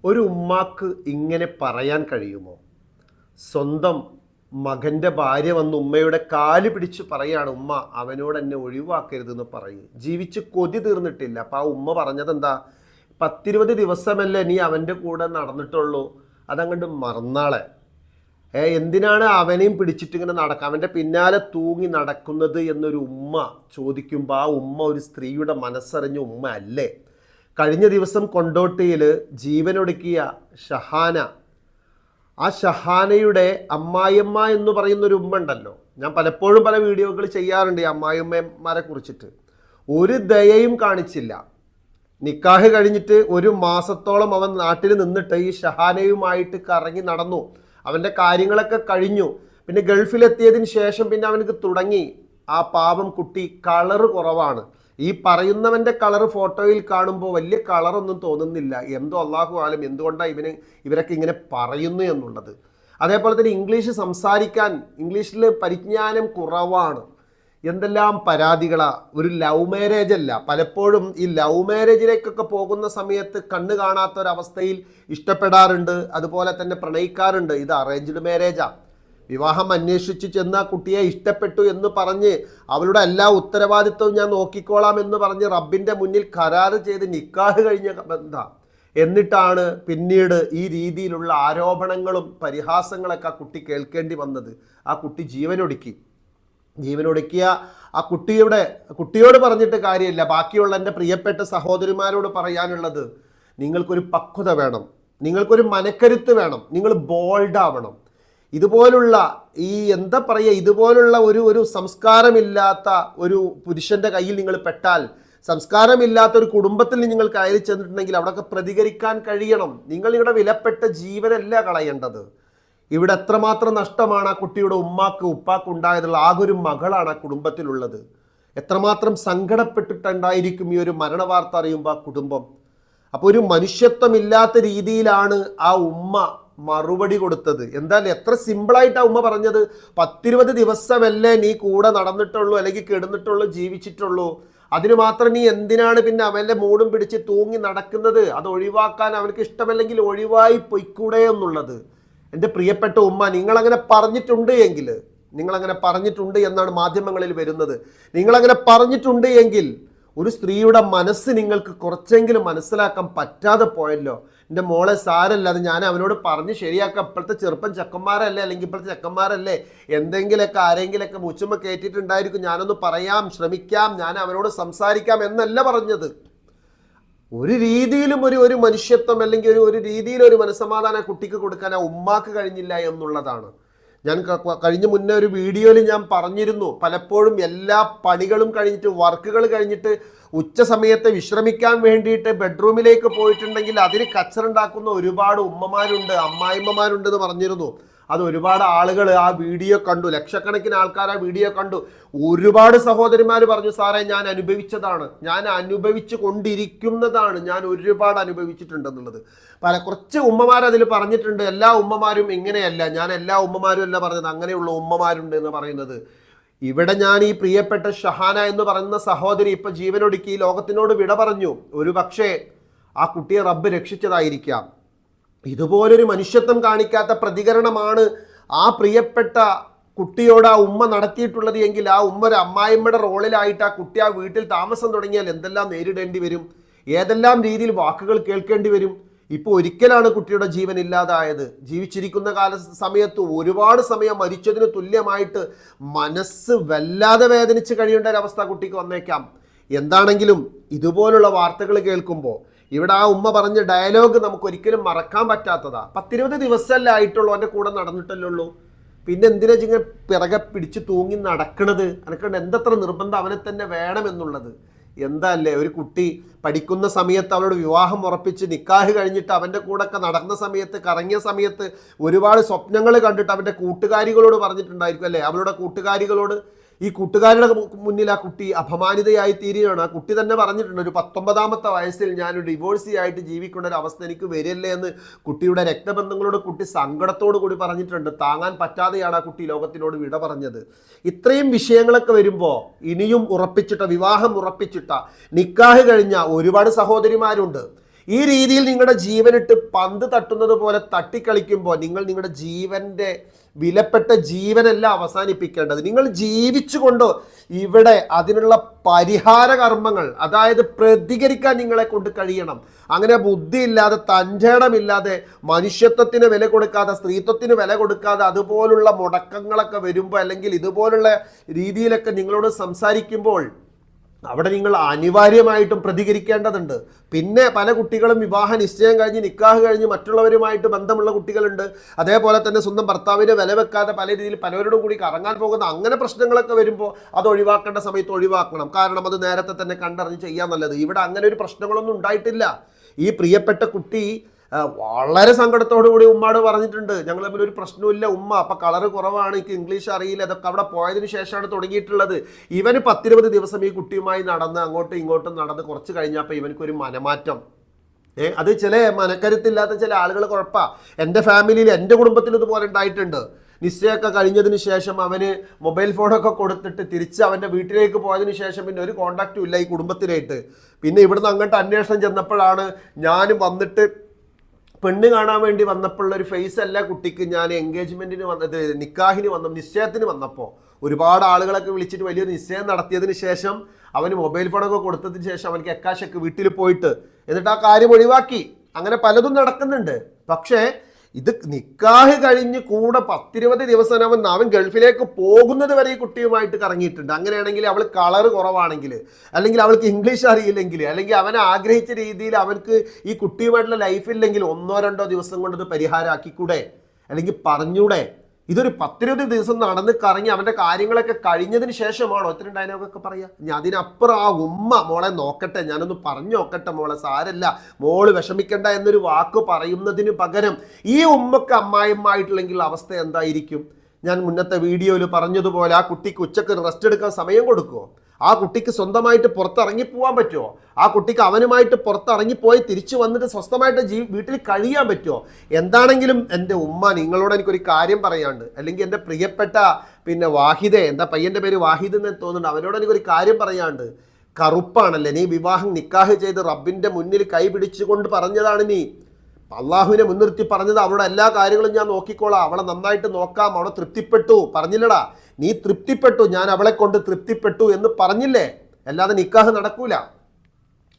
ഒരു ഉമ്മാക്ക് ഇങ്ങനെ പറയാൻ കഴിയുമോ? സ്വന്തം മകൻ്റെ ഭാര്യ വന്ന് ഉമ്മയുടെ കാല് പിടിച്ച് പറയാണ്, ഉമ്മ അവനോട് എന്നെ ഒഴിവാക്കരുതെന്ന് പറയും. ജീവിച്ച് കൊതി തീർന്നിട്ടില്ല. അപ്പം ആ ഉമ്മ പറഞ്ഞത് എന്താ? 10-20 ദിവസമല്ലേ നീ അവൻ്റെ കൂടെ നടന്നിട്ടുള്ളൂ, അതങ്ങോട്ട് മറന്നാളെ. എന്തിനാണ് അവനെയും പിടിച്ചിട്ട് ഇങ്ങനെ നടക്കുക, അവൻ്റെ പിന്നാലെ തൂങ്ങി നടക്കുന്നത് എന്നൊരു ഉമ്മ ചോദിക്കുമ്പോൾ ആ ഉമ്മ ഒരു സ്ത്രീയുടെ മനസ്സറിഞ്ഞ ഉമ്മ അല്ലേ? കഴിഞ്ഞ ദിവസം കൊണ്ടോട്ടിയിൽ ജീവനൊടുക്കിയ ഷഹാന, ആ ഷഹാനയുടെ അമ്മായിയമ്മ എന്ന് പറയുന്നൊരു ഉമ്മ ഉണ്ടല്ലോ, ഞാൻ പലപ്പോഴും പല വീഡിയോകൾ ചെയ്യാറുണ്ട് ഈ അമ്മായിയമ്മമാരെ കുറിച്ചിട്ട്. ഒരു ദയയും കാണിച്ചില്ല. നിക്കാഹ് കഴിഞ്ഞിട്ട് 1 മാസത്തോളം അവൻ നാട്ടിൽ നിന്നിട്ട് ഈ ഷഹാനയുമായിട്ട് കറങ്ങി നടന്നു. അവൻ്റെ കാര്യങ്ങളൊക്കെ കഴിഞ്ഞു. പിന്നെ ഗൾഫിലെത്തിയതിന് ശേഷം പിന്നെ അവനക്ക് തുടങ്ങി ആ പാവം കുട്ടി കളറ് കുറവാണ്. ഈ പറയുന്നവൻ്റെ കളറ് ഫോട്ടോയിൽ കാണുമ്പോൾ വലിയ കളറൊന്നും തോന്നുന്നില്ല. എന്തോ അള്ളാഹു ആലം എന്തുകൊണ്ടാണ് ഇവരൊക്കെ ഇങ്ങനെ പറയുന്നു എന്നുള്ളത്. അതേപോലെ തന്നെ ഇംഗ്ലീഷിൽ പരിജ്ഞാനം കുറവാണ്. എന്തെല്ലാം പരാതികളാ. ഒരു ലവ് മാരേജ് അല്ല, പലപ്പോഴും ഈ ലവ് മാരേജിലേക്കൊക്കെ പോകുന്ന സമയത്ത് കണ്ണ് കാണാത്തൊരവസ്ഥയിൽ ഇഷ്ടപ്പെടാറുണ്ട്, അതുപോലെ തന്നെ പ്രണയിക്കാറുണ്ട്. ഇത് അറേഞ്ച്ഡ് മാരേജാ. വിവാഹം അന്വേഷിച്ച് ചെന്ന കുട്ടിയെ ഇഷ്ടപ്പെട്ടു എന്ന് പറഞ്ഞ് അവളുടെ എല്ലാ ഉത്തരവാദിത്വവും ഞാൻ നോക്കിക്കോളാം എന്ന് പറഞ്ഞ് റബ്ബിൻ്റെ മുന്നിൽ കരാറ് ചെയ്ത് നിക്കാഹ് കഴിഞ്ഞ ബന്ധം. എന്നിട്ടാണ് പിന്നീട് ഈ രീതിയിലുള്ള ആരോപണങ്ങളും പരിഹാസങ്ങളൊക്കെ ആ കുട്ടി കേൾക്കേണ്ടി വന്നത്. ആ കുട്ടി ജീവനൊടുക്കിയ ആ കുട്ടിയോട് പറഞ്ഞിട്ട് കാര്യമില്ല. ബാക്കിയുള്ള എൻ്റെ പ്രിയപ്പെട്ട സഹോദരിമാരോട് പറയാനുള്ളത്, നിങ്ങൾക്കൊരു പക്വത വേണം, നിങ്ങൾക്കൊരു മനക്കരുത്ത് വേണം, നിങ്ങൾ ബോൾഡ് ആവണം. ഇതുപോലുള്ള ഇതുപോലുള്ള ഒരു സംസ്കാരമില്ലാത്ത ഒരു പുരുഷൻ്റെ കയ്യിൽ നിങ്ങൾ പെട്ടാൽ, സംസ്കാരമില്ലാത്ത ഒരു കുടുംബത്തിൽ നിങ്ങൾ കയറി ചെന്നിട്ടുണ്ടെങ്കിൽ അവിടെയൊക്കെ പ്രതികരിക്കാൻ കഴിയണം. നിങ്ങളുടെ വിലപ്പെട്ട ജീവനല്ല കളയേണ്ടത്. ഇവിടെ എത്രമാത്രം നഷ്ടമാണ് ആ കുട്ടിയുടെ ഉപ്പാക്ക് ഉണ്ടായതുള്ള. ആകെ ഒരു മകളാണ് ആ കുടുംബത്തിലുള്ളത്. എത്രമാത്രം സങ്കടപ്പെട്ടിട്ടുണ്ടായിരിക്കും ഈ ഒരു മരണവാർത്ത അറിയുമ്പോൾ ആ കുടുംബം. അപ്പോൾ ഒരു മനുഷ്യത്വമില്ലാത്ത രീതിയിലാണ് ആ ഉമ്മ മറുപടി കൊടുത്തത്. എന്തായാലും എത്ര സിമ്പിളായിട്ട് ആ ഉമ്മ പറഞ്ഞത്, 10-20 ദിവസമല്ലേ നീ കൂടെ നടന്നിട്ടുള്ളൂ, അല്ലെങ്കിൽ കിടന്നിട്ടുള്ളൂ, ജീവിച്ചിട്ടുള്ളൂ, അതിന് മാത്രം നീ എന്തിനാണ് പിന്നെ അവൻ്റെ മൂടും പിടിച്ച് തൂങ്ങി നടക്കുന്നത്? അത് ഒഴിവാക്കാൻ അവനക്ക് ഇഷ്ടമല്ലെങ്കിൽ ഒഴിവായി പൊയ്ക്കൂടെ എന്നുള്ളത്. എൻ്റെ പ്രിയപ്പെട്ട ഉമ്മ, നിങ്ങളങ്ങനെ പറഞ്ഞിട്ടുണ്ട് എന്നാണ് മാധ്യമങ്ങളിൽ വരുന്നത്. നിങ്ങളങ്ങനെ പറഞ്ഞിട്ടുണ്ട് എങ്കിൽ ഒരു സ്ത്രീയുടെ മനസ്സ് നിങ്ങൾക്ക് കുറച്ചെങ്കിലും മനസ്സിലാക്കാൻ പറ്റാതെ പോയല്ലോ. എൻ്റെ മോളെ സാരല്ല, അത് ഞാൻ അവനോട് പറഞ്ഞ് ശരിയാക്കാം. ഇപ്പോഴത്തെ ചെറുപ്പം ചെക്കന്മാരല്ലേ, അല്ലെങ്കിൽ ഇപ്പോഴത്തെ ചെക്കന്മാരല്ലേ, എന്തെങ്കിലുമൊക്കെ ആരെങ്കിലൊക്കെ മുച്ചുമ്മ കയറ്റിയിട്ടുണ്ടായിരിക്കും, ഞാനൊന്ന് പറയാം, ശ്രമിക്കാം, ഞാൻ അവനോട് സംസാരിക്കാം എന്നല്ല പറഞ്ഞത്. ഒരു രീതിയിലും ഒരു മനുഷ്യത്വം അല്ലെങ്കിൽ ഒരു രീതിയിലൊരു മനസ്സമാധാനം കുട്ടിക്ക് കൊടുക്കാൻ ആ ഉമ്മാക്ക് കഴിഞ്ഞില്ല എന്നുള്ളതാണ്. ഞാൻ മുന്നേ ഒരു വീഡിയോയിൽ ഞാൻ പറഞ്ഞിരുന്നു, പലപ്പോഴും എല്ലാ പണികളും കഴിഞ്ഞിട്ട്, വർക്കുകൾ കഴിഞ്ഞിട്ട് ഉച്ച സമയത്ത് വിശ്രമിക്കാൻ വേണ്ടിയിട്ട് ബെഡ്റൂമിലേക്ക് പോയിട്ടുണ്ടെങ്കിൽ അതിന് കച്ചറുണ്ടാക്കുന്ന ഒരുപാട് ഉമ്മമാരുണ്ട്, അമ്മായിമ്മമാരുണ്ട് എന്ന് പറഞ്ഞിരുന്നു. അത് ഒരുപാട് ആളുകൾ ആ വീഡിയോ കണ്ടു, ലക്ഷക്കണക്കിന് ആൾക്കാർ ആ വീഡിയോ കണ്ടു. ഒരുപാട് സഹോദരിമാർ പറഞ്ഞു, സാറേ ഞാൻ അനുഭവിച്ചതാണ്, ഞാൻ അനുഭവിച്ചു കൊണ്ടിരിക്കുന്നതാണ്, ഞാൻ ഒരുപാട് അനുഭവിച്ചിട്ടുണ്ടെന്നുള്ളത്. കുറച്ച് ഉമ്മമാർ അതിൽ പറഞ്ഞിട്ടുണ്ട്. എല്ലാ ഉമ്മമാരും ഇങ്ങനെയല്ല, ഞാൻ എല്ലാ ഉമ്മമാരും അല്ല പറഞ്ഞത്, അങ്ങനെയുള്ള ഉമ്മമാരുണ്ട് എന്ന് പറയുന്നത്. ഇവിടെ ഞാൻ ഈ പ്രിയപ്പെട്ട ഷഹാന എന്ന് പറയുന്ന സഹോദരി ഇപ്പം ജീവനൊടുക്കി ലോകത്തിനോട് വിട പറഞ്ഞു. ഒരു പക്ഷേ ആ കുട്ടിയെ റബ്ബ് രക്ഷിച്ചതായിരിക്കാം. ഇതുപോലൊരു മനുഷ്യത്വം കാണിക്കാത്ത പ്രതികരണമാണ് ആ പ്രിയപ്പെട്ട കുട്ടിയോട് ആ ഉമ്മ നടത്തിയിട്ടുള്ളത് എങ്കിൽ, ആ ഉമ്മ ഒരു അമ്മായിമ്മയുടെ റോളിലായിട്ട് ആ കുട്ടി ആ വീട്ടിൽ താമസം തുടങ്ങിയാൽ എന്തെല്ലാം നേരിടേണ്ടി വരും, ഏതെല്ലാം രീതിയിൽ വാക്കുകൾ കേൾക്കേണ്ടി വരും. ഇപ്പോൾ ഒരിക്കലാണ് കുട്ടിയുടെ ജീവൻ ഇല്ലാതായത്. ജീവിച്ചിരിക്കുന്ന സമയത്ത് ഒരുപാട് സമയം മരിച്ചതിന് തുല്യമായിട്ട് മനസ്സ് വല്ലാതെ വേദനിച്ച് കഴിയേണ്ട ഒരവസ്ഥ കുട്ടിക്ക് വന്നേക്കാം. എന്താണെങ്കിലും ഇതുപോലുള്ള വാർത്തകൾ കേൾക്കുമ്പോൾ ഇവിടെ ആ ഉമ്മ പറഞ്ഞ ഡയലോഗ് നമുക്ക് ഒരിക്കലും മറക്കാൻ പറ്റാത്തതാ. 10-20 ദിവസമല്ലേ ആയിട്ടുള്ളൂ, അവൻ്റെ കൂടെ നടന്നിട്ടല്ലേ ഉള്ളൂ, പിന്നെ എന്തിനാ ഇങ്ങനെ പിറകെ പിടിച്ച് തൂങ്ങി നടക്കണത്? എനിക്കുണ്ട് എന്തത്ര നിർബന്ധം അവനെ തന്നെ വേണമെന്നുള്ളത്. എന്താ അല്ലേ, ഒരു കുട്ടി പഠിക്കുന്ന സമയത്ത് അവളോട് വിവാഹം ഉറപ്പിച്ച് നിക്കാഹ് കഴിഞ്ഞിട്ട് അവൻ്റെ കൂടെയൊക്കെ നടന്ന സമയത്ത്, കറങ്ങിയ സമയത്ത് ഒരുപാട് സ്വപ്നങ്ങൾ കണ്ടിട്ട് അവൻ്റെ കൂട്ടുകാരികളോട് പറഞ്ഞിട്ടുണ്ടായിരിക്കും അല്ലേ, അവളുടെ കൂട്ടുകാരികളോട്. ഈ കൂട്ടുകാരുടെ മുന്നിൽ ആ കുട്ടി അപമാനിതയായി തീരുകയാണ്. ആ കുട്ടി തന്നെ പറഞ്ഞിട്ടുണ്ട്, ഒരു 19ാമത്തെ വയസ്സിൽ ഞാനൊരു ഡിവോഴ്സി ആയിട്ട് ജീവിക്കേണ്ട ഒരു അവസ്ഥ എനിക്ക് വരില്ലേ എന്ന് കുട്ടിയുടെ രക്തബന്ധങ്ങളോട് കുട്ടി സങ്കടത്തോടു കൂടി പറഞ്ഞിട്ടുണ്ട്. താങ്ങാൻ പറ്റാതെയാണ് ആ കുട്ടി ലോകത്തിനോട് വിട പറഞ്ഞത്. ഇത്രയും വിഷയങ്ങളൊക്കെ വരുമ്പോൾ ഇനിയും വിവാഹം ഉറപ്പിച്ചിട്ട നിക്കാഹ് കഴിഞ്ഞ ഒരുപാട് സഹോദരിമാരുണ്ട്. ഈ രീതിയിൽ നിങ്ങളുടെ ജീവനിട്ട് പന്ത് തട്ടുന്നത് പോലെ തട്ടിക്കളിക്കുമ്പോൾ നിങ്ങൾ നിങ്ങളുടെ ജീവന്റെ വിലപ്പെട്ട ജീവനല്ല അവസാനിപ്പിക്കേണ്ടത്. നിങ്ങൾ ജീവിച്ചുകൊണ്ട് ഇവിടെ അതിനുള്ള പരിഹാര കർമ്മങ്ങൾ, അതായത് പ്രതികരിക്കാൻ നിങ്ങളെ കൊണ്ട് കഴിയണം. അങ്ങനെ ബുദ്ധിയില്ലാതെ, തൻ്റെടമില്ലാതെ, മനുഷ്യത്വത്തിന് വില കൊടുക്കാതെ, സ്ത്രീത്വത്തിന് വില കൊടുക്കാതെ അതുപോലുള്ള മുടക്കങ്ങളൊക്കെ വരുമ്പോൾ, അല്ലെങ്കിൽ ഇതുപോലുള്ള രീതിയിലൊക്കെ നിങ്ങളോട് സംസാരിക്കുമ്പോൾ അവിടെ നിങ്ങൾ അനിവാര്യമായിട്ടും പ്രതികരിക്കേണ്ടതുണ്ട്. പിന്നെ പല കുട്ടികളും വിവാഹ നിശ്ചയം കഴിഞ്ഞ്, നിക്കാഹ് കഴിഞ്ഞ് മറ്റുള്ളവരുമായിട്ട് ബന്ധമുള്ള കുട്ടികളുണ്ട്. അതേപോലെ തന്നെ സ്വന്തം ഭർത്താവിനെ വില വെക്കാതെ പല രീതിയിൽ പലരോടും കൂടി കറങ്ങാൻ പോകുന്ന അങ്ങനെ പ്രശ്നങ്ങളൊക്കെ വരുമ്പോൾ അത് ഒഴിവാക്കേണ്ട സമയത്ത് ഒഴിവാക്കണം. കാരണം അത് നേരത്തെ തന്നെ കണ്ടറിഞ്ഞ് ചെയ്യാൻ നല്ലത്. ഇവിടെ അങ്ങനെ ഒരു പ്രശ്നങ്ങളൊന്നും ഉണ്ടായിട്ടില്ല. ഈ പ്രിയപ്പെട്ട കുട്ടി വളരെ സങ്കടത്തോടു കൂടി ഉമ്മാട് പറഞ്ഞിട്ടുണ്ട്, ഞങ്ങൾ തമ്മിൽ ഒരു പ്രശ്നമില്ല ഉമ്മ, അപ്പം കളറ് കുറവാണ്, എനിക്ക് ഇംഗ്ലീഷ് അറിയില്ല, അതൊക്കെ അവിടെ പോയതിന് ശേഷമാണ് തുടങ്ങിയിട്ടുള്ളത്. ഇവന് 10-20 ദിവസം ഈ കുട്ടിയുമായി നടന്ന് അങ്ങോട്ടും ഇങ്ങോട്ടും നടന്ന് കുറച്ച് കഴിഞ്ഞപ്പോൾ ഇവനക്കൊരു മനമാറ്റം. അത് ചില മനക്കരുത്തില്ലാത്ത ചില ആളുകൾ കുഴപ്പമാണ്. എൻ്റെ ഫാമിലിയിൽ, എൻ്റെ കുടുംബത്തിൽ ഇതുപോലെ ഉണ്ടായിട്ടുണ്ട്. നിശ്ചയമൊക്കെ കഴിഞ്ഞതിന് ശേഷം അവന് മൊബൈൽ ഫോണൊക്കെ കൊടുത്തിട്ട് തിരിച്ച് അവൻ്റെ വീട്ടിലേക്ക് പോയതിന് ശേഷം പിന്നെ ഒരു കോണ്ടാക്റ്റും ഇല്ല ഈ കുടുംബത്തിനായിട്ട്. പിന്നെ ഇവിടുന്ന് അങ്ങോട്ട് അന്വേഷണം ചെന്നപ്പോഴാണ് ഞാനും വന്നിട്ട് പെണ്ണ് കാണാൻ വേണ്ടി വന്നപ്പോഴുള്ള ഒരു ഫേസ് അല്ല കുട്ടിക്ക്. ഞാൻ എൻഗേജ്മെൻറ്റിന് വന്നത്, നിക്കാഹിന് വന്ന, നിശ്ചയത്തിന് വന്നപ്പോൾ ഒരുപാട് ആളുകളൊക്കെ വിളിച്ചിട്ട് വലിയൊരു നിശ്ചയം നടത്തിയതിന് ശേഷം അവന് മൊബൈൽ ഫോണൊക്കെ കൊടുത്തതിന് ശേഷം അവനക്ക് എക്കാശൊക്കെ വീട്ടിൽ പോയിട്ട് എന്നിട്ട് ആ കാര്യം ഒഴിവാക്കി. അങ്ങനെ പലതും നടക്കുന്നുണ്ട്. പക്ഷേ ഇത് നിക്കാഹ് കഴിഞ്ഞ് കൂടെ 10-20 ദിവസം അവൻ ഗൾഫിലേക്ക് പോകുന്നത് വരെ ഈ കുട്ടിയുമായിട്ട് കറങ്ങിയിട്ടുണ്ട്. അങ്ങനെയാണെങ്കിൽ അവൾ കളറ് കുറവാണെങ്കിൽ, അല്ലെങ്കിൽ അവൾക്ക് ഇംഗ്ലീഷ് അറിയില്ലെങ്കിൽ, അല്ലെങ്കിൽ അവനെ ആഗ്രഹിച്ച രീതിയിൽ അവർക്ക് ഈ കുട്ടിയുമായിട്ടുള്ള ലൈഫില്ലെങ്കിൽ 1-2 ദിവസം കൊണ്ട് ഇത് പരിഹാരമാക്കിക്കൂടെ, അല്ലെങ്കിൽ പറഞ്ഞൂടെ? ഇതൊരു 10-20 ദിവസം നടന്ന് കറങ്ങി അവൻ്റെ കാര്യങ്ങളൊക്കെ കഴിഞ്ഞതിന് ശേഷമാണോ ഇത്രയും ഡയലോഗൊക്കെ പറയുക? ഞാൻ അതിനപ്പുറം ആ ഉമ്മ മോളെ നോക്കട്ടെ, ഞാനൊന്ന് പറഞ്ഞു നോക്കട്ടെ മോളെ, സാരല്ല, മോള് വിഷമിക്കണ്ട എന്നൊരു വാക്ക് പറയുന്നതിന് പകരം ഈ ഉമ്മക്ക് അമ്മായിമ്മായിട്ടുള്ളെങ്കിൽ അവസ്ഥ എന്തായിരിക്കും? ഞാൻ മുന്നത്തെ വീഡിയോയിൽ പറഞ്ഞതുപോലെ ആ കുട്ടിക്ക് ഉച്ചക്ക് റെസ്റ്റ് എടുക്കാൻ സമയം കൊടുക്കുമോ? ആ കുട്ടിക്ക് സ്വന്തമായിട്ട് പുറത്തിറങ്ങിപ്പോവാൻ പറ്റുമോ? ആ കുട്ടിക്ക് അവനുമായിട്ട് പുറത്തിറങ്ങിപ്പോയി തിരിച്ചു വന്നിട്ട് സ്വസ്ഥമായിട്ട് വീട്ടിൽ കഴിയാൻ പറ്റുമോ? എന്താണെങ്കിലും എൻ്റെ ഉമ്മ, നിങ്ങളോട് എനിക്കൊരു കാര്യം പറയാണ്ട്, അല്ലെങ്കിൽ എൻ്റെ പ്രിയപ്പെട്ട വാഹിദെ, എന്താ പയ്യൻ്റെ പേര് വാഹിദ് എന്ന് തോന്നുന്നുണ്ട്, അവനോട് എനിക്കൊരു കാര്യം പറയാണ്ട്. കറുപ്പാണല്ലേ നീ വിവാഹം നിക്കാഹ് ചെയ്ത് റബ്ബിൻ്റെ മുന്നിൽ കൈ പിടിച്ചുകൊണ്ട് പറഞ്ഞതാണ് നീ, അള്ളാഹുവിനെ മുൻനിർത്തി പറഞ്ഞത്, അവളുടെ എല്ലാ കാര്യങ്ങളും ഞാൻ നോക്കിക്കോളാം, അവളെ നന്നായിട്ട് നോക്കാം, അവളെ തൃപ്തിപ്പെട്ടു പറഞ്ഞില്ലടാ, നീ തൃപ്തിപ്പെട്ടു, ഞാൻ അവളെ കൊണ്ട് തൃപ്തിപ്പെട്ടു എന്ന് പറഞ്ഞില്ലേ? അല്ലാതെ നിക്കാഹ് നടക്കൂല.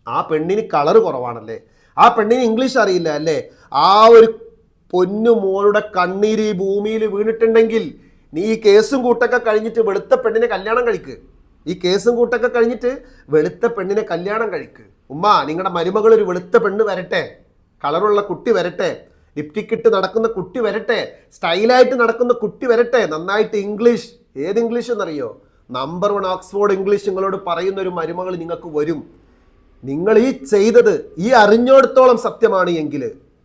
ആ പെണ്ണിന് കളറ് കുറവാണല്ലേ, ആ പെണ്ണിന് ഇംഗ്ലീഷ് അറിയില്ല അല്ലേ? ആ ഒരു പൊന്നു മോളുടെ കണ്ണീര് ഈ ഭൂമിയിൽ വീണിട്ടുണ്ടെങ്കിൽ നീ ഈ കേസും കൂട്ടൊക്കെ കഴിഞ്ഞിട്ട് വെളുത്ത പെണ്ണിനെ കല്യാണം കഴിക്ക്. ഈ കേസും കൂട്ടൊക്കെ കഴിഞ്ഞിട്ട് വെളുത്ത പെണ്ണിനെ കല്യാണം കഴിക്ക്. ഉമ്മ, നിങ്ങളുടെ മരുമകൾ ഒരു വെളുത്ത പെണ്ണ് വരട്ടെ, കളറുള്ള കുട്ടി വരട്ടെ, ലിപ്റ്റിക് ഇട്ട് നടക്കുന്ന കുട്ടി വരട്ടെ, സ്റ്റൈലായിട്ട് നടക്കുന്ന കുട്ടി വരട്ടെ, നന്നായിട്ട് ഇംഗ്ലീഷ്, ഏത് ഇംഗ്ലീഷ് എന്നറിയോ? നമ്പർ 1 ഓക്സ്ഫോർഡ് ഇംഗ്ലീഷ് നിങ്ങളോട് പറയുന്ന ഒരു മരുമകൾ നിങ്ങൾക്ക് വരും. നിങ്ങൾ ഈ ചെയ്തത് ഈ അറിഞ്ഞോടത്തോളം സത്യമാണ് എങ്കിൽ,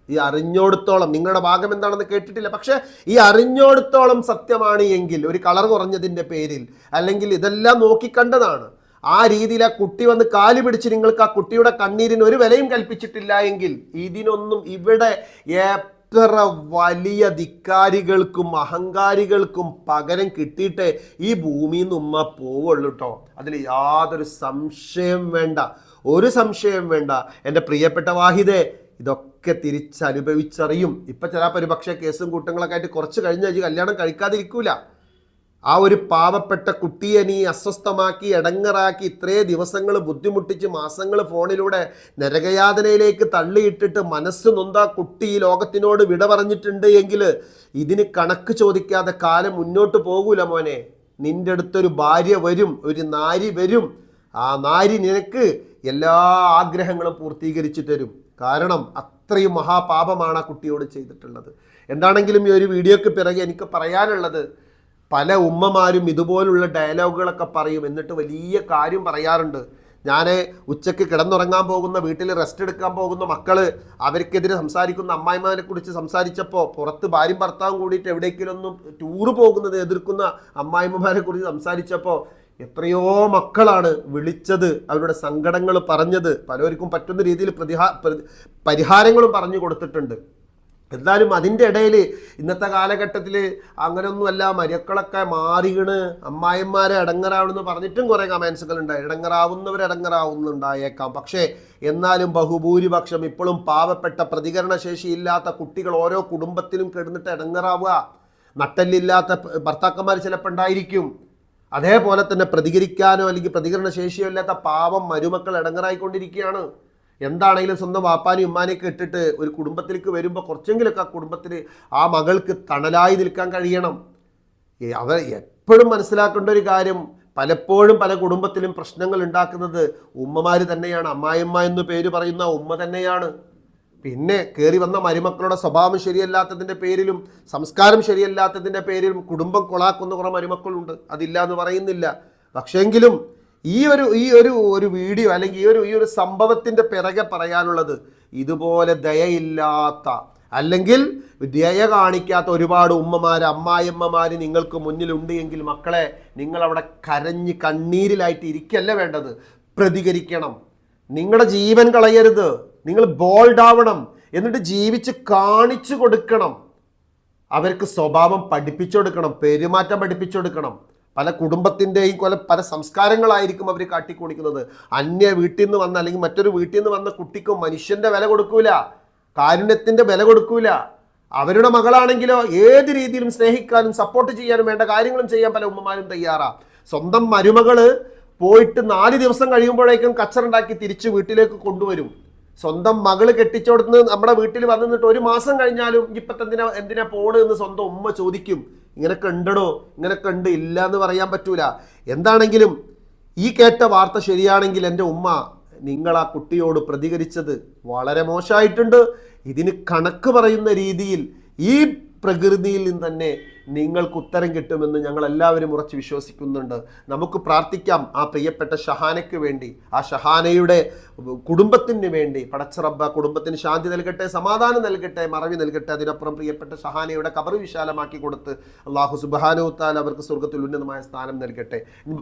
ഈ അറിഞ്ഞോടത്തോളം, നിങ്ങളുടെ ഭാഗം എന്താണെന്ന് കേട്ടിട്ടില്ല, പക്ഷെ ഈ അറിഞ്ഞോടത്തോളം സത്യമാണ് എങ്കിൽ, ഒരു കളർ കുറഞ്ഞതിൻ്റെ പേരിൽ, അല്ലെങ്കിൽ ഇതെല്ലാം നോക്കിക്കണ്ടതാണ്, ആ രീതിയിൽ ആ കുട്ടി വന്ന് കാല് പിടിച്ച് നിങ്ങൾക്ക് ആ കുട്ടിയുടെ കണ്ണീരിന് ഒരു വിലയും കൽപ്പിച്ചിട്ടില്ല എങ്കിൽ, ഇതിനൊന്നും ഇവിടെ എത്ര വലിയ ധിക്കാരികൾക്കും അഹങ്കാരികൾക്കും പകരം കിട്ടിയിട്ടേ ഈ ഭൂമിയിൽ നിന്ന് ഉമ്മ പോവുള്ളൂ കേട്ടോ. അതിൽ യാതൊരു സംശയം വേണ്ട, ഒരു സംശയം വേണ്ട. എൻ്റെ പ്രിയപ്പെട്ട വാഹിദെ, ഇതൊക്കെ തിരിച്ചനുഭവിച്ചറിയും. ഇപ്പം ചിലപ്പോൾ ഒരു പക്ഷേ കേസും കൂട്ടങ്ങളൊക്കെ ആയിട്ട് കുറച്ച് കഴിഞ്ഞ് കല്യാണം കഴിക്കാതിരിക്കൂല. ആ ഒരു പാവപ്പെട്ട കുട്ടിയെ നീ അസ്വസ്ഥമാക്കി, ഇടങ്ങറാക്കി, ഇത്രയും ദിവസങ്ങൾ ബുദ്ധിമുട്ടിച്ച്, മാസങ്ങൾ ഫോണിലൂടെ നരകയാതനയിലേക്ക് തള്ളിയിട്ടിട്ട് മനസ്സ് നൊന്ത കുട്ടി ഈ ലോകത്തിനോട് വിട പറഞ്ഞിട്ടുണ്ട് എങ്കിൽ ഇതിന് കണക്ക് ചോദിക്കാതെ കാലം മുന്നോട്ട് പോകൂല മോനെ. നിൻ്റെ അടുത്തൊരു ഭാര്യ വരും, ഒരു നാരി വരും. ആ നാരി നിനക്ക് എല്ലാ ആഗ്രഹങ്ങളും പൂർത്തീകരിച്ചു തരും. കാരണം അത്രയും മഹാപാപമാണ് ആ കുട്ടിയോട് ചെയ്തിട്ടുള്ളത്. എന്താണെങ്കിലും ഈ ഒരു വീഡിയോക്ക് പിറകെ എനിക്ക് പറയാനുള്ളത്, പല ഉമ്മമാരും ഇതുപോലുള്ള ഡയലോഗുകളൊക്കെ പറയും, എന്നിട്ട് വലിയ കാര്യം പറയാറുണ്ട്. ഞാൻ ഉച്ചയ്ക്ക് കിടന്നുറങ്ങാൻ പോകുന്ന, വീട്ടിൽ റെസ്റ്റ് എടുക്കാൻ പോകുന്ന മക്കള് അവർക്കെതിരെ സംസാരിക്കുന്ന അമ്മായിമാരെ കുറിച്ച് സംസാരിച്ചപ്പോൾ, പുറത്ത് ഭാര്യയും ഭർത്താവും കൂടിയിട്ട് എവിടേക്കെങ്കിലും ഒന്നും ടൂറ് പോകുന്നത് എതിർക്കുന്ന അമ്മായിമ്മമാരെ കുറിച്ച് സംസാരിച്ചപ്പോൾ എത്രയോ മക്കളാണ് വിളിച്ചത്, അവരുടെ സങ്കടങ്ങൾ പറഞ്ഞത്, പലർക്കും പറ്റുന്ന രീതിയിൽ പരിഹാരങ്ങളും പറഞ്ഞു കൊടുത്തിട്ടുണ്ട്. എന്നാലും അതിൻ്റെ ഇടയിൽ ഇന്നത്തെ കാലഘട്ടത്തിൽ അങ്ങനെയൊന്നുമല്ല, മരുക്കളൊക്കെ മാറികണ്, അമ്മായിമാരെ ഇടങ്ങറാവണമെന്ന് പറഞ്ഞിട്ടും കുറേ കമൻസുകൾ ഉണ്ടായി. ഇടങ്ങറാവുന്നുണ്ടായേക്കാം. പക്ഷേ എന്നാലും ബഹുഭൂരിപക്ഷം ഇപ്പോഴും പാവപ്പെട്ട പ്രതികരണശേഷി ഇല്ലാത്ത കുട്ടികൾ ഓരോ കുടുംബത്തിലും കിടന്നിട്ട് ഇടങ്ങറാവുക. നട്ടല്ലില്ലാത്ത ഭർത്താക്കന്മാർ ചിലപ്പോൾ ഉണ്ടായിരിക്കും. അതേപോലെ തന്നെ പ്രതികരിക്കാനോ അല്ലെങ്കിൽ പ്രതികരണശേഷിയോ ഇല്ലാത്ത പാവം മരുമക്കൾ ഇടങ്ങറായിക്കൊണ്ടിരിക്കുകയാണ്. എന്താണെങ്കിലും സ്വന്തം വാപ്പാനെയും ഉമ്മാനെയൊക്കെ ഇട്ടിട്ട് ഒരു കുടുംബത്തിലേക്ക് വരുമ്പോൾ കുറച്ചെങ്കിലൊക്കെ ആ കുടുംബത്തിൽ ആ മകൾക്ക് തണലായി നിൽക്കാൻ കഴിയണം. അവർ എപ്പോഴും മനസ്സിലാക്കേണ്ട ഒരു കാര്യം, പലപ്പോഴും പല കുടുംബത്തിലും പ്രശ്നങ്ങൾ ഉണ്ടാക്കുന്നത് ഉമ്മമാർ തന്നെയാണ്. അമ്മായിമ്മ എന്ന് പേര് പറയുന്ന ഉമ്മ തന്നെയാണ്. പിന്നെ കയറി വന്ന മരുമക്കളുടെ സ്വഭാവം ശരിയല്ലാത്തതിൻ്റെ പേരിലും സംസ്കാരം ശരിയല്ലാത്തതിൻ്റെ പേരിലും കുടുംബം കൊളാക്കുന്ന കുറേ മരുമക്കളുണ്ട്, അതില്ല എന്ന് പറയുന്നില്ല. പക്ഷേങ്കിലും ഈ ഒരു വീഡിയോ അല്ലെങ്കിൽ ഈ ഒരു സംഭവത്തിൻ്റെ പിറകെ പറയാനുള്ളത്, ഇതുപോലെ ദയയില്ലാത്ത അല്ലെങ്കിൽ ദയ കാണിക്കാത്ത ഒരുപാട് ഉമ്മമാർ അമ്മായിയമ്മമാർ നിങ്ങൾക്ക് മുന്നിലുണ്ട് എങ്കിൽ മക്കളെ, നിങ്ങളവിടെ കരഞ്ഞ് കണ്ണീരിലായിട്ട് ഇരിക്കല്ല വേണ്ടത്, പ്രതികരിക്കണം. നിങ്ങളുടെ ജീവൻ കളയരുത്, നിങ്ങൾ ബോൾഡ് ആവണം, എന്നിട്ട് ജീവിച്ച് കാണിച്ചു കൊടുക്കണം. അവർക്ക് സ്വഭാവം പഠിപ്പിച്ചു കൊടുക്കണം, പെരുമാറ്റം പഠിപ്പിച്ചു കൊടുക്കണം. പല കുടുംബത്തിൻ്റെയും പല സംസ്കാരങ്ങളായിരിക്കും അവർ കാട്ടിക്കൂണിക്കുന്നത്. അന്യ വീട്ടിൽ നിന്ന് വന്ന അല്ലെങ്കിൽ മറ്റൊരു വീട്ടിൽ നിന്ന് വന്ന കുട്ടിക്കും മനുഷ്യൻ്റെ വില കൊടുക്കൂല, കാരുണ്യത്തിൻ്റെ വില കൊടുക്കൂല. അവരുടെ മകളാണെങ്കിലോ ഏത് രീതിയിലും സ്നേഹിക്കാനും സപ്പോർട്ട് ചെയ്യാനും വേണ്ട കാര്യങ്ങളും ചെയ്യാൻ പല ഉമ്മമാരും തയ്യാറാണ്. സ്വന്തം മരുമകള് പോയിട്ട് 4 ദിവസം കഴിയുമ്പോഴേക്കും കച്ചറുണ്ടാക്കി തിരിച്ച് വീട്ടിലേക്ക് കൊണ്ടുവരും. സ്വന്തം മകള് കെട്ടിച്ചോടുന്ന് നമ്മുടെ വീട്ടിൽ വന്നിട്ട് 1 മാസം കഴിഞ്ഞാലും ഇപ്പത്തെ എന്തിനാ പോണ് എന്ന് സ്വന്തം ഉമ്മ ചോദിക്കും. ഇങ്ങനെയൊക്കെ ഉണ്ടോ, ഇങ്ങനെയൊക്കെ ഉണ്ട്, ഇല്ല എന്ന് പറയാൻ പറ്റൂല. എന്താണെങ്കിലും ഈ കേട്ട വാർത്ത ശരിയാണെങ്കിൽ എൻ്റെ ഉമ്മ, നിങ്ങൾ ആ കുട്ടിയോട് പ്രതികരിച്ചത് വളരെ മോശമായിട്ടുണ്ട്. ഇതിന് കണക്ക് പറയുന്ന രീതിയിൽ ഈ പ്രകൃതിയിൽ നിന്ന് തന്നെ നിങ്ങൾക്ക് ഉത്തരം കിട്ടുമെന്ന് ഞങ്ങൾ എല്ലാവരും ഉറച്ച് വിശ്വസിക്കുന്നുണ്ട്. നമുക്ക് പ്രാർത്ഥിക്കാം ആ പ്രിയപ്പെട്ട ഷഹാനയ്ക്ക് വേണ്ടി, ആ ഷഹാനയുടെ കുടുംബത്തിന് വേണ്ടി. പടച്ച റബ്ബ് കുടുംബത്തിന് ശാന്തി നൽകട്ടെ, സമാധാനം നൽകട്ടെ, മറവി നൽകട്ടെ. അതിനപ്പുറം പ്രിയപ്പെട്ട ഷഹാനയുടെ ഖബർ വിശാലമാക്കി കൊടുത്ത് അല്ലാഹു സുബ്ഹാനഹു വതആല അവർക്ക് സ്വർഗ്ഗത്തിൽ ഉന്നതമായ സ്ഥാനം നൽകട്ടെ.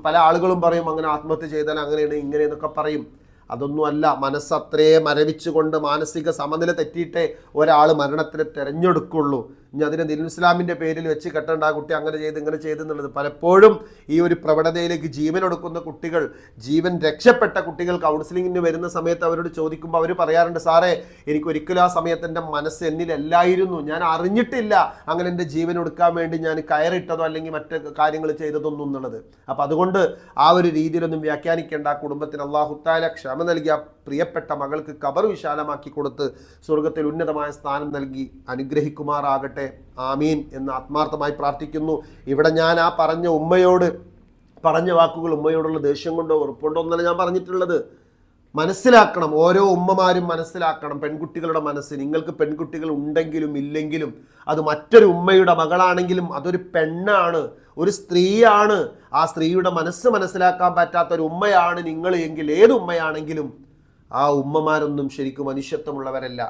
പല ആളുകളും പറയും അങ്ങനെ ആത്മഹത്യ ചെയ്താൽ അങ്ങനെയാണ് ഇങ്ങനെയെന്നൊക്കെ പറയും. അതൊന്നുമല്ല, മനസ്സത്രേ മരവിച്ചുകൊണ്ട് മാനസിക സമനില തെറ്റിയിട്ടേ ഒരാൾ മരണത്തിന് തിരഞ്ഞെടുക്കുള്ളൂ. ഇനി അതിനെ ദീനുൽ ഇസ്ലാമിൻ്റെ പേരിൽ വെച്ച് കെട്ടേണ്ട, ആ കുട്ടി അങ്ങനെ ചെയ്ത് ഇങ്ങനെ ചെയ്തെന്നുള്ളത്. പലപ്പോഴും ഈ ഒരു പ്രവണതയിലേക്ക് ജീവൻ എടുക്കുന്ന കുട്ടികൾ, ജീവൻ രക്ഷപ്പെട്ട കുട്ടികൾ കൗൺസിലിങ്ങിന് വരുന്ന സമയത്ത് അവരോട് ചോദിക്കുമ്പോൾ അവർ പറയാറുണ്ട്, സാറേ എനിക്കൊരിക്കലും ആ സമയത്ത് എൻ്റെ മനസ്സ് എന്നിലല്ലായിരുന്നു, ഞാൻ അറിഞ്ഞിട്ടില്ല അങ്ങനെ എൻ്റെ ജീവൻ എടുക്കാൻ വേണ്ടി ഞാൻ കയറിട്ടതോ അല്ലെങ്കിൽ മറ്റ് കാര്യങ്ങൾ ചെയ്തതൊന്നും എന്നുള്ളത്. അപ്പം അതുകൊണ്ട് ആ ഒരു രീതിയിലൊന്നും വ്യാഖ്യാനിക്കേണ്ട. ആ കുടുംബത്തിന് അല്ലാഹു തആല ക്ഷമ നൽകിയ പ്രിയപ്പെട്ട മകൾക്ക് ഖബർ വിശാലമാക്കി കൊടുത്ത് സ്വർഗ്ഗത്തിൽ ഉന്നതമായ സ്ഥാനം നൽകി അനുഗ്രഹിക്കുമാറാകട്ടെ. ആമീൻ എന്ന് ആത്മാർത്ഥമായി പ്രാർത്ഥിക്കുന്നു. ഇവിടെ ഞാൻ ആ പറഞ്ഞ വാക്കുകൾ ഉമ്മയോടുള്ള ദേഷ്യം കൊണ്ടോ ഉറപ്പുണ്ടോ എന്നല്ല ഞാൻ പറഞ്ഞിട്ടുള്ളത്. മനസ്സിലാക്കണം, ഓരോ ഉമ്മമാരും മനസ്സിലാക്കണം പെൺകുട്ടികളുടെ മനസ്സ്. നിങ്ങൾക്ക് പെൺകുട്ടികൾ ഉണ്ടെങ്കിലും ഇല്ലെങ്കിലും, അത് മറ്റൊരു ഉമ്മയുടെ മകളാണെങ്കിലും അതൊരു പെണ്ണാണ്, ഒരു സ്ത്രീയാണ്. ആ സ്ത്രീയുടെ മനസ്സ് മനസ്സിലാക്കാൻ പറ്റാത്ത ഒരു ഉമ്മയാണ് നിങ്ങൾ എങ്കിൽ, ഏത് ഉമ്മയാണെങ്കിലും ആ ഉമ്മമാരൊന്നും ശരിക്കും മനുഷ്യത്വമുള്ളവരല്ല.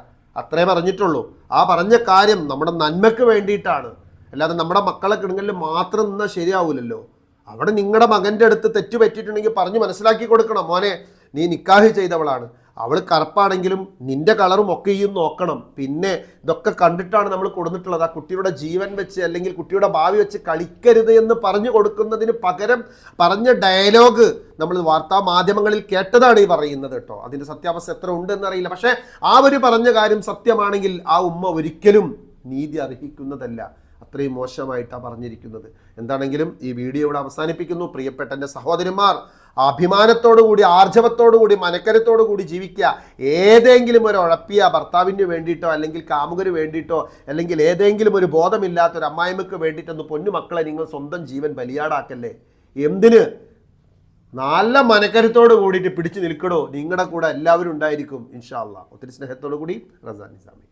അത്രേ പറഞ്ഞിട്ടുള്ളൂ. ആ പറഞ്ഞ കാര്യം നമ്മുടെ നന്മയ്ക്ക് വേണ്ടിയിട്ടാണ്, അല്ലാതെ നമ്മുടെ മക്കളെ കിടങ്ങളിൽ മാത്രം നിന്നാൽ ശരിയാവില്ലല്ലോ. അവിടെ നിങ്ങളുടെ മകൻ്റെ അടുത്ത് തെറ്റ് പറ്റിയിട്ടുണ്ടെങ്കിൽ പറഞ്ഞ് മനസ്സിലാക്കി കൊടുക്കണം. മോനെ, നീ നിക്കാഹ് ചെയ്തവളാണ്, അവൾ കറുപ്പാണെങ്കിലും നിന്റെ കളറും ഒക്കെയും നോക്കണം. പിന്നെ ഇതൊക്കെ കണ്ടിട്ടാണ് നമ്മൾ കൊടുത്തിട്ടുള്ളത്. ആ കുട്ടിയുടെ ജീവൻ വെച്ച് അല്ലെങ്കിൽ കുട്ടിയുടെ ഭാവി വെച്ച് കളിക്കരുത് എന്ന് പറഞ്ഞു കൊടുക്കുന്നതിന് പകരം പറഞ്ഞ ഡയലോഗ് നമ്മൾ വാർത്താ മാധ്യമങ്ങളിൽ കേട്ടതാണ് ഈ പറയുന്നത് കേട്ടോ. അതിൻ്റെ സത്യാവസ്ഥ എത്ര ഉണ്ടെന്നറിയില്ല. പക്ഷേ ആ ഒരു പറഞ്ഞ കാര്യം സത്യമാണെങ്കിൽ ആ ഉമ്മ ഒരിക്കലും നീതി അർഹിക്കുന്നതല്ല. അത്രയും മോശമായിട്ടാണ് പറഞ്ഞിരിക്കുന്നത്. എന്താണെങ്കിലും ഈ വീഡിയോ ഇവിടെ അവസാനിപ്പിക്കുന്നു. പ്രിയപ്പെട്ട എൻ്റെ സഹോദരന്മാർ, അഭിമാനത്തോടുകൂടി ആർജവത്തോടുകൂടി മനക്കരത്തോടുകൂടി ജീവിക്കുക. ഏതെങ്കിലും ഒരു ഉഴപ്പിയ ഭർത്താവിന് വേണ്ടിയിട്ടോ അല്ലെങ്കിൽ കാമുകന് വേണ്ടിയിട്ടോ അല്ലെങ്കിൽ ഏതെങ്കിലും ഒരു ബോധമില്ലാത്തൊരു അമ്മായിമ്മക്ക് വേണ്ടിയിട്ടൊന്ന് പൊന്നു മക്കളെ നിങ്ങൾ സ്വന്തം ജീവൻ ബലിയാടാക്കല്ലേ. എന്തിന്? നല്ല മനക്കരത്തോട് കൂടിയിട്ട് പിടിച്ചു നിൽക്കണോ. നിങ്ങളുടെ കൂടെ എല്ലാവരും ഉണ്ടായിരിക്കും ഇൻഷാ അല്ലാഹ്. ഒത്തിരി സ്നേഹത്തോടു കൂടി റസാൻ നിസാമി.